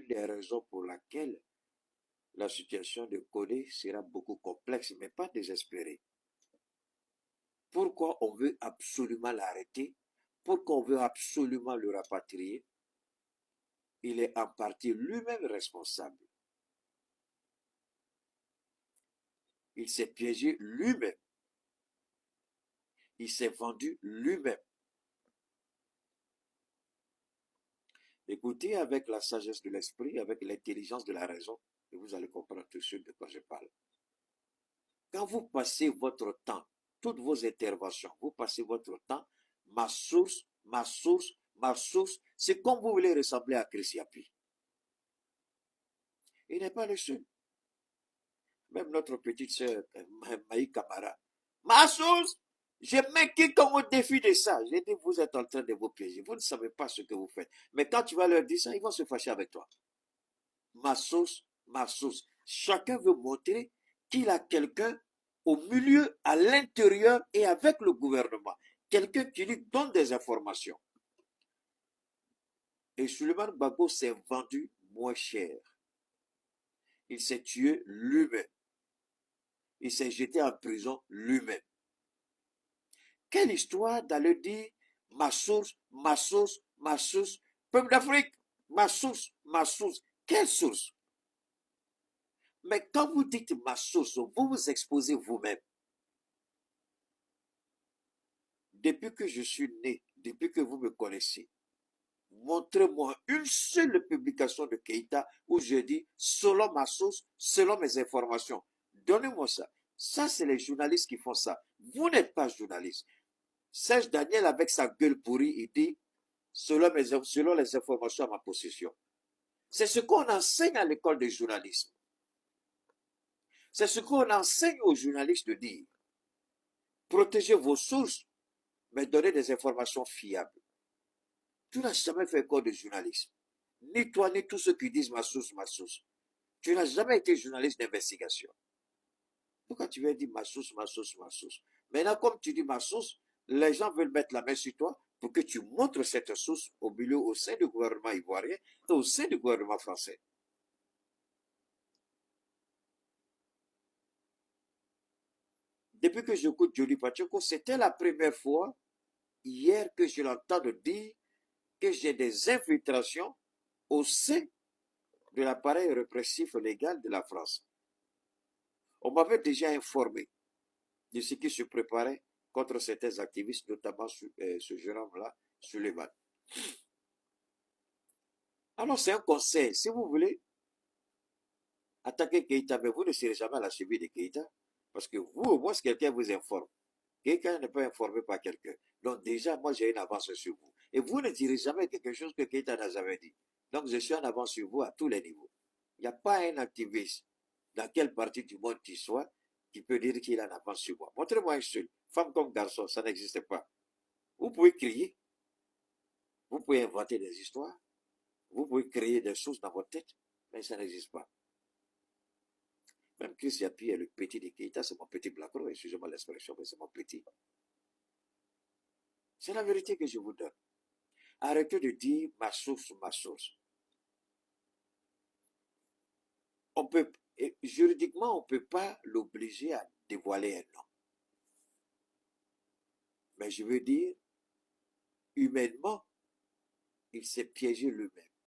l'une des raisons pour laquelle la situation de Kodé sera beaucoup complexe, mais pas désespérée. Pourquoi on veut absolument l'arrêter? Pourquoi on veut absolument le rapatrier? Il est en partie lui-même responsable. Il s'est piégé lui-même. Il s'est vendu lui-même. Écoutez avec la sagesse de l'esprit, avec l'intelligence de la raison, et vous allez comprendre tout de suite de quoi je parle. Quand vous passez votre temps, toutes vos interventions, vous passez votre temps, ma source, ma source, ma source, c'est comme vous voulez ressembler à Chris Yapi. Il n'est pas le seul. Même notre petite sœur, Maï Kamara. Ma source, je m'inquiète comme au défi de ça. J'ai dit, vous êtes en train de vous piéger. Vous ne savez pas ce que vous faites. Mais quand tu vas leur dire ça, ils vont se fâcher avec toi. Ma source, ma source. Chacun veut montrer qu'il a quelqu'un au milieu, à l'intérieur et avec le gouvernement. Quelqu'un qui lui donne des informations. Et Suleiman Gbagbo s'est vendu moins cher. Il s'est tué lui-même. Il s'est jeté en prison lui-même. Quelle histoire d'aller dire ma source, ma source, ma source. Peuple d'Afrique, ma source, ma source. Quelle source? Mais quand vous dites ma source, vous vous exposez vous-même. Depuis que je suis né, depuis que vous me connaissez, montrez-moi une seule publication de Keïta où je dis selon ma source, selon mes informations. Donnez-moi ça. Ça, c'est les journalistes qui font ça. Vous n'êtes pas journaliste. Serge Daniel, avec sa gueule pourrie, il dit selon les informations à ma possession. C'est ce qu'on enseigne à l'école de journalisme. C'est ce qu'on enseigne aux journalistes de dire. Protégez vos sources, mais donnez des informations fiables. Tu n'as jamais fait école de journalisme. Ni toi, ni tous ceux qui disent ma source, ma source. Tu n'as jamais été journaliste d'investigation. Pourquoi tu viens dire ma source, ma source, ma source? Maintenant, comme tu dis ma source, les gens veulent mettre la main sur toi pour que tu montres cette source au milieu, au sein du gouvernement ivoirien et au sein du gouvernement français. Depuis que j'écoute Johnny Pacheco, c'était la première fois hier que je l'entends dire que j'ai des infiltrations au sein de l'appareil répressif légal de la France. On m'avait déjà informé de ce qui se préparait contre certains activistes, notamment ce jeune homme-là, Suleiman. Alors c'est un conseil, si vous voulez attaquer Keïta, mais vous ne serez jamais à la cheville de Keïta, parce que vous, au moins, quelqu'un vous informe. Quelqu'un n'est pas informé par quelqu'un. Donc déjà, moi, j'ai une avance sur vous. Et vous ne direz jamais quelque chose que Keïta n'a jamais dit. Donc je suis en avance sur vous à tous les niveaux. Il n'y a pas un activiste, dans quelle partie du monde qu'il soit, qui peut dire qu'il a en avance sur moi. Montrez-moi un seul. Femme comme garçon, ça n'existe pas. Vous pouvez crier. Vous pouvez inventer des histoires. Vous pouvez créer des choses dans votre tête, mais ça n'existe pas. Même Chris Yapi est le petit de Keïta, c'est mon petit Blacro, excusez-moi l'expression, mais c'est mon petit. C'est la vérité que je vous donne. Arrêtez de dire ma source, ma source. On peut, juridiquement, on ne peut pas l'obliger à dévoiler un nom. Mais je veux dire, humainement, il s'est piégé lui-même.